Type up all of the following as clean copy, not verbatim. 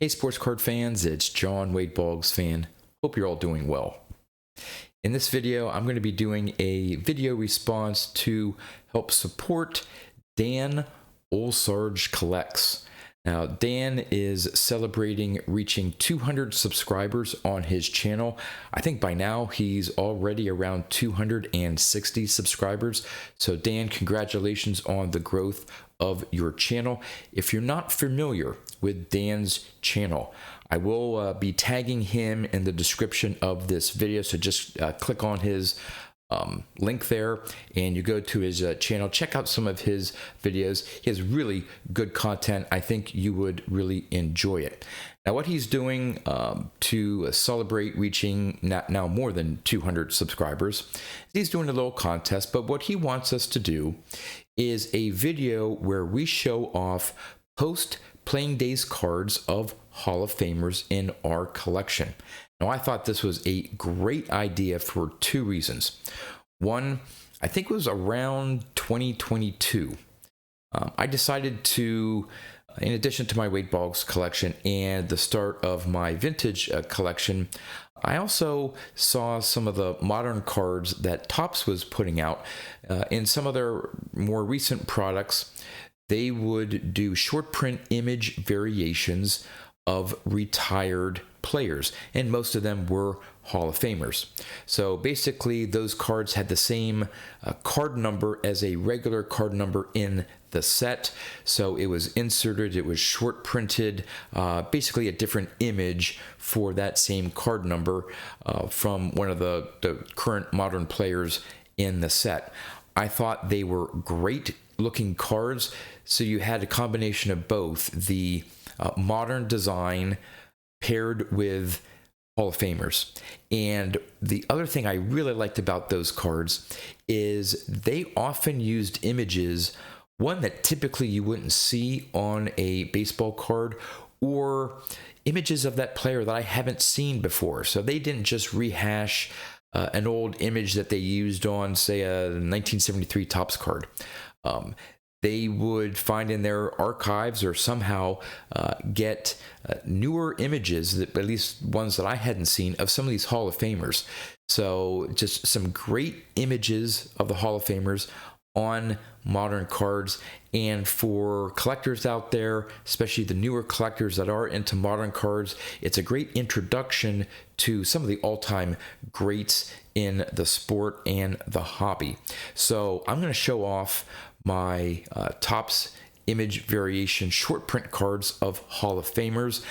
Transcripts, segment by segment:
Hey sports card fans, it's John Wade Boggs fan. Hope you're all doing well. In this video, I'm going to be doing a video response to help support Dan Olsarge Collects. Now, Dan is celebrating reaching 200 subscribers on his channel. I think by now he's already around 260 subscribers. So Dan, congratulations on the growth of your channel. If you're not familiar with Dan's channel, I will be tagging him in the description of this video. So just click on his link there and you go to his channel. Check out some of his videos. He has really good content. I think you would really enjoy it. Now, what he's doing to celebrate reaching now more than 200 subscribers, he's doing a little contest, but what he wants us to do is a video where we show off post-playing days cards of Hall of Famers in our collection. Now, I thought this was a great idea for two reasons. One, I think it was around 2022. I decided to, in addition to my Wade Boggs collection and the start of my vintage collection, I also saw some of the modern cards that Topps was putting out. In some of their more recent products, they would do short print image variations of retired players, and most of them were Hall of Famers. So basically those cards had the same card number as a regular card number in the set, so it was inserted, it was short printed, basically a different image for that same card number from one of the current modern players in the set. I thought they were great looking cards, so you had a combination of both the modern design paired with Hall of Famers. And the other thing I really liked about those cards is they often used images, one that typically you wouldn't see on a baseball card, or images of that player that I haven't seen before. So they didn't just rehash an old image that they used on, say, a 1973 Topps card. They would find in their archives or somehow get newer images, at least ones that I hadn't seen, of some of these Hall of Famers. So just some great images of the Hall of Famers on modern cards. And for collectors out there, especially the newer collectors that are into modern cards, it's a great introduction to some of the all-time greats in the sport and the hobby. So I'm going to show off my Topps image variation short print cards of Hall of Famers.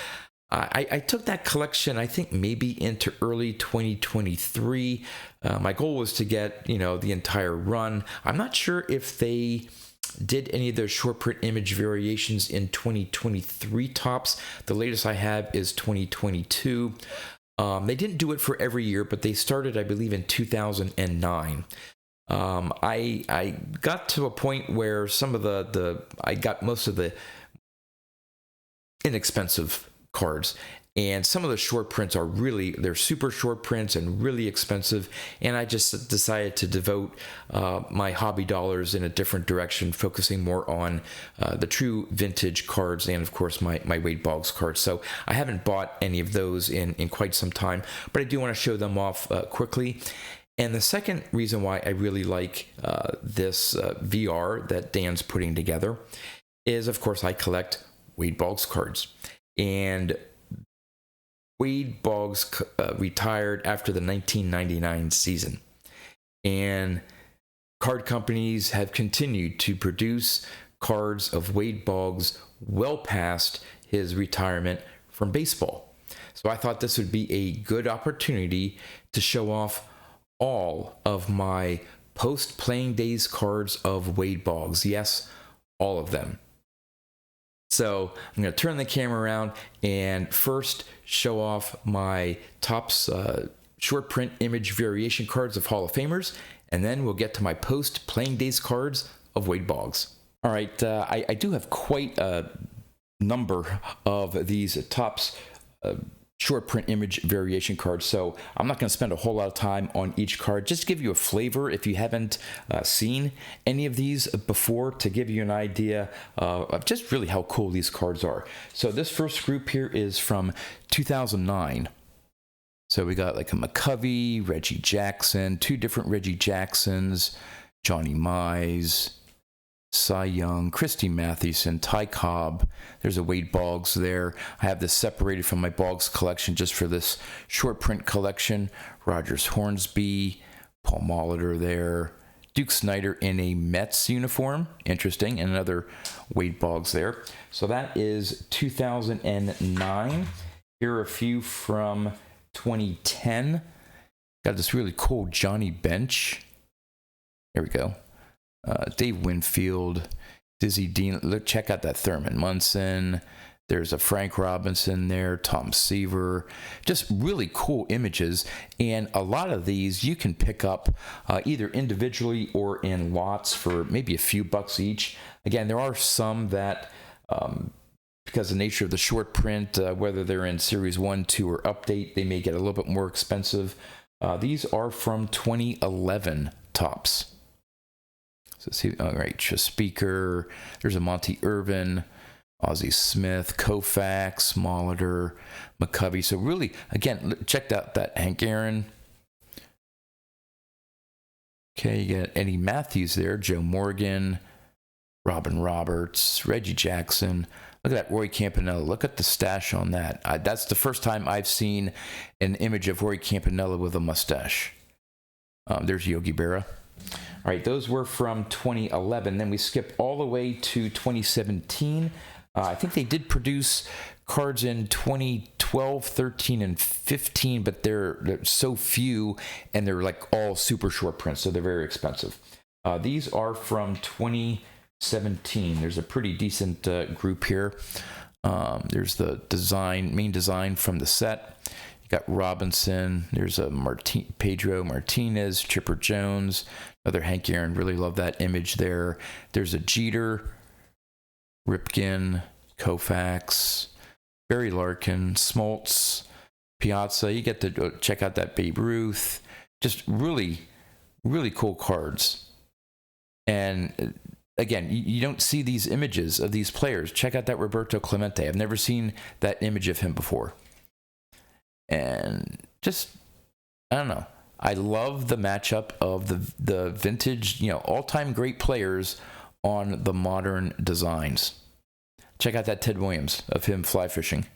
I took that collection, I think, maybe into early 2023. My goal was to get, the entire run. I'm not sure if they did any of their short print image variations in 2023 Topps. The latest I have is 2022. They didn't do it for every year, but they started, I believe, in 2009. I got to a point where some of I got most of the inexpensive cards, and some of the short prints are they're super short prints and really expensive, and I just decided to devote my hobby dollars in a different direction, focusing more on the true vintage cards and, of course, my Wade Boggs cards. So I haven't bought any of those in quite some time, but I do want to show them off quickly. And the second reason why I really like this VR that Dan's putting together is, of course, I collect Wade Boggs cards. And Wade Boggs retired after the 1999 season. And card companies have continued to produce cards of Wade Boggs well past his retirement from baseball. So I thought this would be a good opportunity to show off all of my post-playing days cards of Wade Boggs. Yes, all of them. So I'm going to turn the camera around and first show off my Topps short print image variation cards of Hall of Famers, and then we'll get to my post-playing days cards of Wade Boggs. All right, I do have quite a number of these Topps short print image variation cards. So I'm not going to spend a whole lot of time on each card, just to give you a flavor if you haven't seen any of these before, to give you an idea of just really how cool these cards are. So this first group here is from 2009. So we got like a McCovey, Reggie Jackson, two different Reggie Jacksons, Johnny Mize, Cy Young, Christy Mathewson, Ty Cobb. There's a Wade Boggs there. I have this separated from my Boggs collection just for this short print collection. Rogers Hornsby, Paul Molitor there. Duke Snider in a Mets uniform. Interesting. And another Wade Boggs there. So that is 2009. Here are a few from 2010. Got this really cool Johnny Bench. There we go. Dave Winfield, Dizzy Dean. Look, check out that Thurman Munson. There's a Frank Robinson there, Tom Seaver. Just really cool images. And a lot of these you can pick up either individually or in lots for maybe a few bucks each. Again, there are some that, because of the nature of the short print, whether they're in Series 1, 2, or Update, they may get a little bit more expensive. These are from 2011 tops. So see, all right, Speaker, there's a Monty Irvin, Ozzie Smith, Koufax, Molitor, McCovey. So really, again, check out that Hank Aaron. Okay, you got Eddie Matthews there, Joe Morgan, Robin Roberts, Reggie Jackson. Look at that Roy Campanella. Look at the stash on that. That's the first time I've seen an image of Roy Campanella with a mustache. There's Yogi Berra. All right, those were from 2011. Then we skip all the way to 2017. I think they did produce cards in 2012, 13, and 15, but they're so few, and they're like all super short prints, so they're very expensive. These are from 2017. There's a pretty decent group here. There's the main design from the set. You got Robinson. There's a Pedro Martinez, Chipper Jones, another Hank Aaron. Really love that image there. There's a Jeter, Ripken, Koufax, Barry Larkin, Smoltz, Piazza. You get to check out that Babe Ruth. Just really, really cool cards. And again, you don't see these images of these players. Check out that Roberto Clemente. I've never seen that image of him before. And just, I don't know. I love the matchup of the vintage, all-time great players on the modern designs. Check out that Ted Williams of him fly fishing.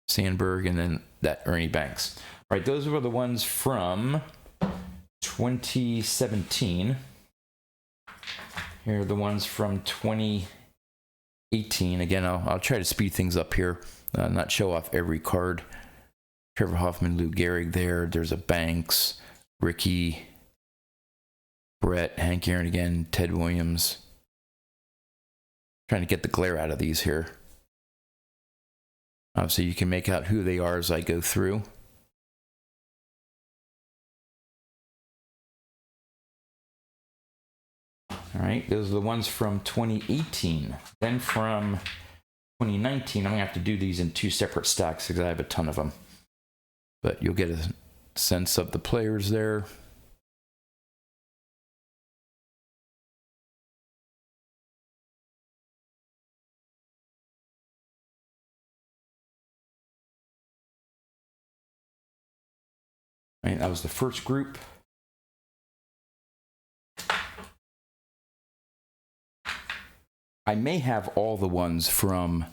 Sandberg, and then that Ernie Banks. All right, those were the ones from 2017. Here are the ones from 2018. Again, I'll try to speed things up here, not show off every card. Trevor Hoffman, Lou Gehrig there. There's a Banks, Ricky, Brett, Hank Aaron again, Ted Williams. Trying to get the glare out of these here. Obviously, you can make out who they are as I go through. All right, those are the ones from 2018. Then from 2019, I'm going to have to do these in two separate stacks because I have a ton of them. But you'll get a sense of the players there. All right, that was the first group. I may have all the ones from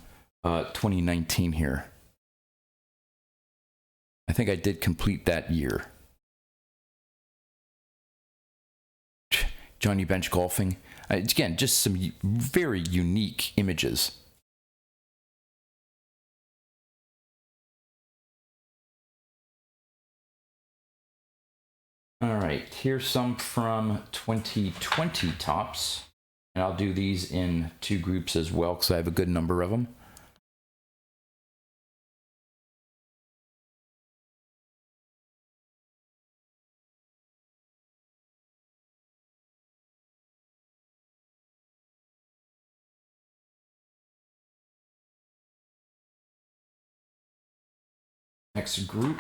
2019 here. I think I did complete that year. Johnny Bench golfing. Again, just some very unique images. All right, here's some from 2020 tops. And I'll do these in two groups as well because I have a good number of them. Next group.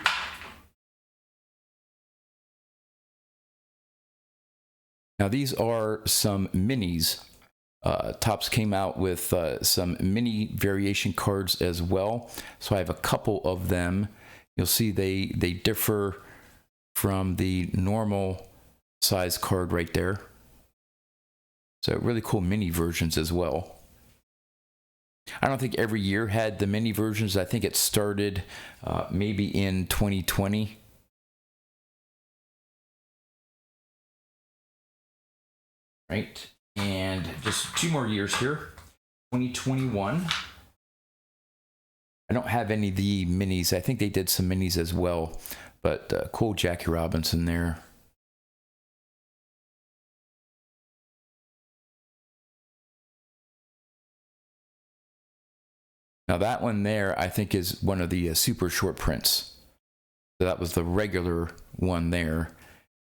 Now these are some minis. Topps came out with some mini variation cards as well. So I have a couple of them. You'll see they differ from the normal size card right there. So really cool mini versions as well. I don't think every year had the mini versions. I think it started maybe in 2020. Right, and just 2 more years here. 2021. I don't have any of the minis. I think they did some minis as well, but cool Jackie Robinson there. Now that one there, I think, is one of the super short prints. So that was the regular one there.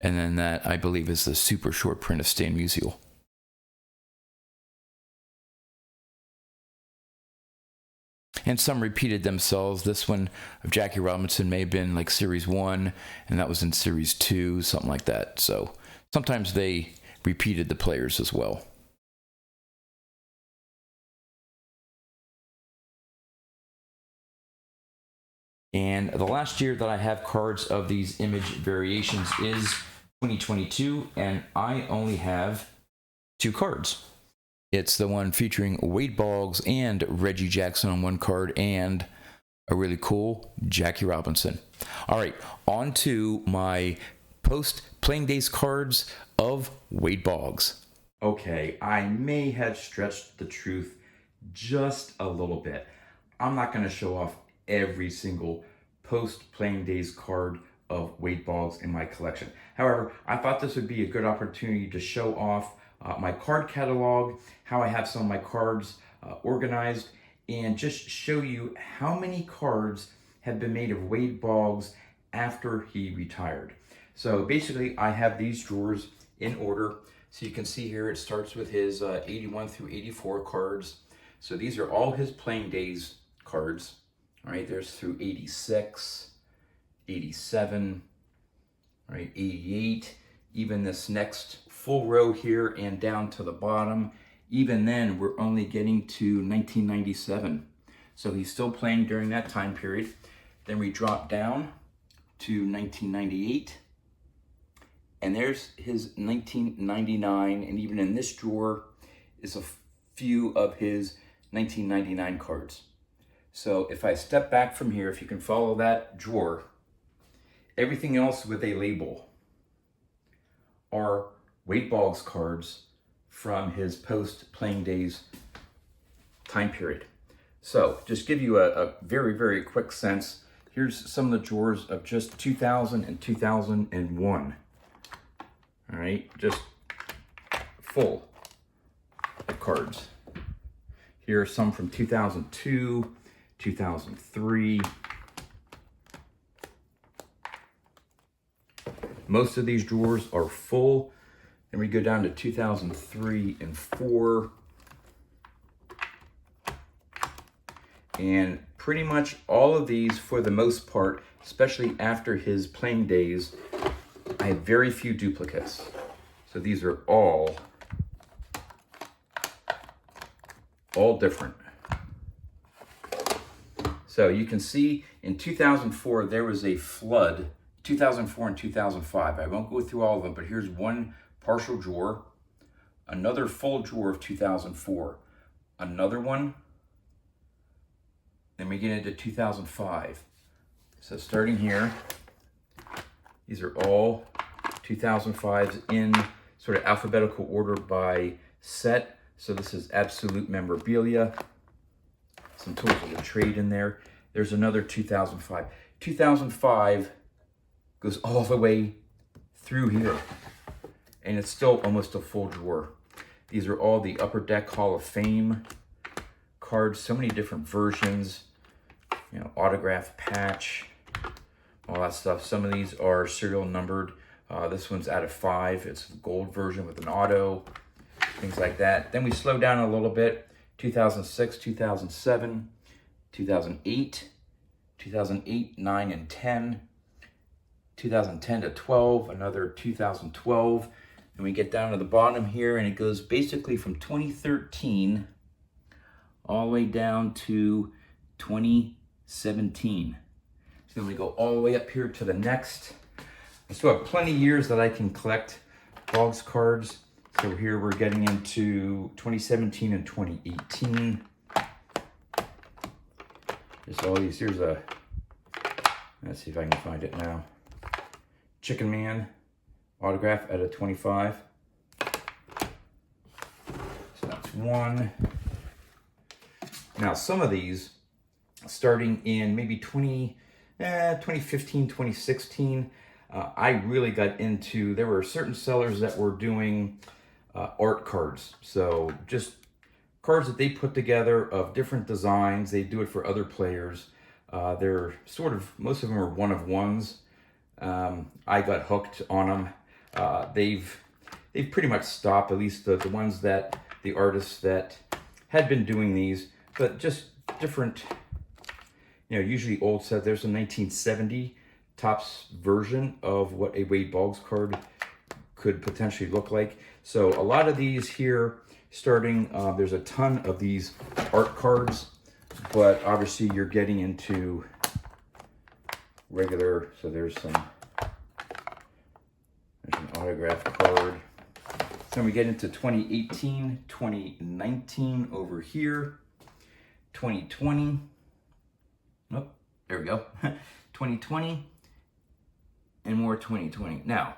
And then that, I believe, is the super short print of Stan Musial. And some repeated themselves. This one of Jackie Robinson may have been like Series 1, and that was in Series 2, something like that. So sometimes they repeated the players as well. And the last year that I have cards of these image variations is 2022, and I only have 2 cards. It's the one featuring Wade Boggs and Reggie Jackson on one card, and a really cool Jackie Robinson. All right, on to my post-playing days cards of Wade Boggs. Okay, I may have stretched the truth just a little bit. I'm not going to show off every single post-playing days card of Wade Boggs in my collection. However, I thought this would be a good opportunity to show off my card catalog, how I have some of my cards organized, and just show you how many cards have been made of Wade Boggs after he retired. So basically, I have these drawers in order. So you can see here, it starts with his 81 through 84 cards. So these are all his playing days cards. All right, there's through 86, 87, right, 88, even this next full row here and down to the bottom. Even then, we're only getting to 1997. So he's still playing during that time period. Then we drop down to 1998. And there's his 1999. And even in this drawer is a few of his 1999 cards. So if I step back from here, if you can follow that drawer, everything else with a label are Wade Boggs cards from his post-playing days time period. So just give you a very, very quick sense. Here's some of the drawers of just 2000 and 2001. All right, just full of cards. Here are some from 2002, 2003. Most of these drawers are full. Then we go down to 2003 and 4. And pretty much all of these, for the most part, especially after his playing days, I have very few duplicates. So these are all different. So you can see in 2004, there was a flood, 2004 and 2005. I won't go through all of them, but here's one partial drawer, another full drawer of 2004, another one, then we get into 2005. So starting here, these are all 2005s in sort of alphabetical order by set. So this is absolute memorabilia. Some tools of the trade in there. There's another 2005. 2005 goes all the way through here. And it's still almost a full drawer. These are all the Upper Deck Hall of Fame cards. So many different versions. You know, autograph patch, all that stuff. Some of these are serial numbered. This one's out of 5. It's the gold version with an auto. Things like that. Then we slow down a little bit. 2006, 2007, 2008, 2008, 9, and 10, 2010 to 12, another 2012, and we get down to the bottom here, and it goes basically from 2013 all the way down to 2017. So then we go all the way up here to the next. I still have plenty of years that I can collect Boggs cards. So here we're getting into 2017 and 2018. There's all these. Here's a, let's see if I can find it now. Chicken Man autograph out of 25. So that's one. Now some of these, starting in maybe 2015, 2016, I really got into, there were certain sellers that were doing art cards. So just cards that they put together of different designs. They do it for other players. They're sort of, most of them are one-of-ones. I got hooked on them. They've pretty much stopped, at least the ones that, the artists that had been doing these, but just different, you know, usually old set. There's a 1970 Topps version of what a Wade Boggs card could potentially look like. So a lot of these here, starting, there's a ton of these art cards, but obviously you're getting into regular, so there's an autograph card. Then we get into 2018, 2019 over here, 2020, oh, there we go, 2020, and more 2020. Now,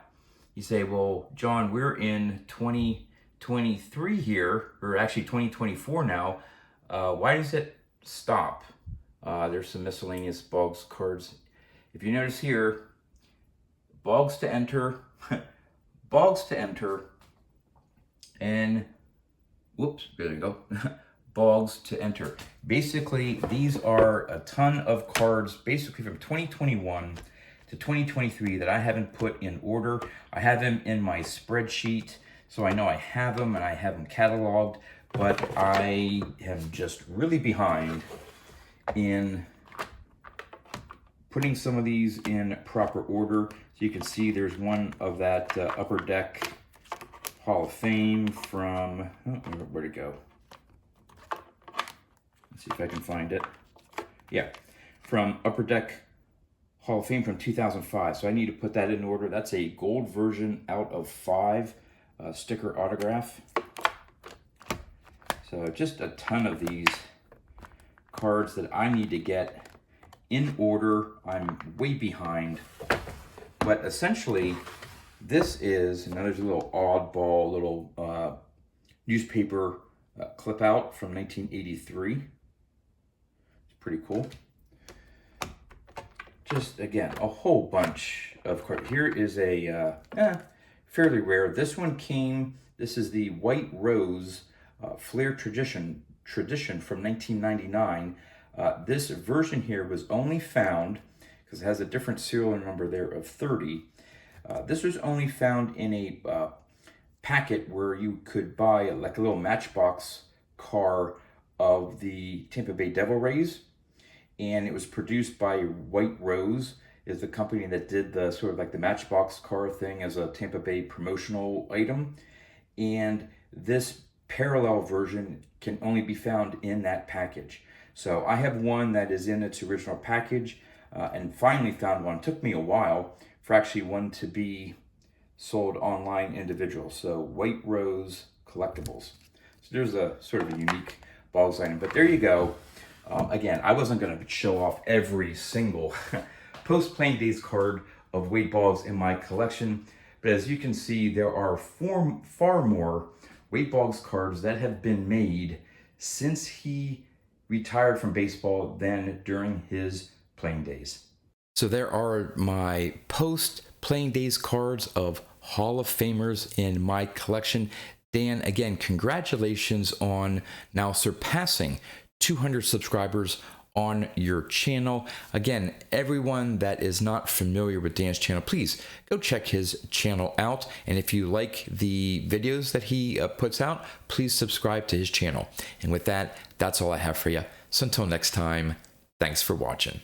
you say, well, John, we're in 2023 here, or actually 2024 now. Why does it stop? There's some miscellaneous Boggs cards. If you notice here, Boggs to enter, Boggs to enter, and whoops, there you go, Boggs to enter. Basically, these are a ton of cards, basically from 2021 to 2023 that I haven't put in order. I have them in my spreadsheet, so I know I have them and I have them cataloged, but I am just really behind in putting some of these in proper order. So you can see there's one of that Upper Deck Hall of Fame from, oh, where'd it go? Let's see if I can find it. Yeah, from Upper Deck Hall of Fame from 2005. So I need to put that in order. That's a gold version out of 5 sticker autograph. So just a ton of these cards that I need to get in order. I'm way behind. But essentially, this is, and there's a little oddball little newspaper clip out from 1983. It's pretty cool. Just, again, a whole bunch of cards. Here is a fairly rare. This one came, this is the White Rose Flair Tradition from 1999. This version here was only found, because it has a different serial number there of 30. This was only found in a packet where you could buy like a little Matchbox car of the Tampa Bay Devil Rays. And it was produced by White Rose, is the company that did the sort of like the Matchbox car thing as a Tampa Bay promotional item. And this parallel version can only be found in that package. So I have one that is in its original package, and finally found one. It took me a while for actually one to be sold online individual. So White Rose Collectibles. So there's a sort of a unique Boggs item, but there you go. Again, I wasn't going to show off every single post-playing days card of Wade Boggs in my collection, but as you can see, there are far more Wade Boggs cards that have been made since he retired from baseball than during his playing days. So there are my post-playing days cards of Hall of Famers in my collection. Dan, again, congratulations on now surpassing 200 subscribers on your channel. Again, everyone that is not familiar with Dan's channel, please go check his channel out. And if you like the videos that he puts out, please subscribe to his channel. And with that, that's all I have for you. So until next time, thanks for watching.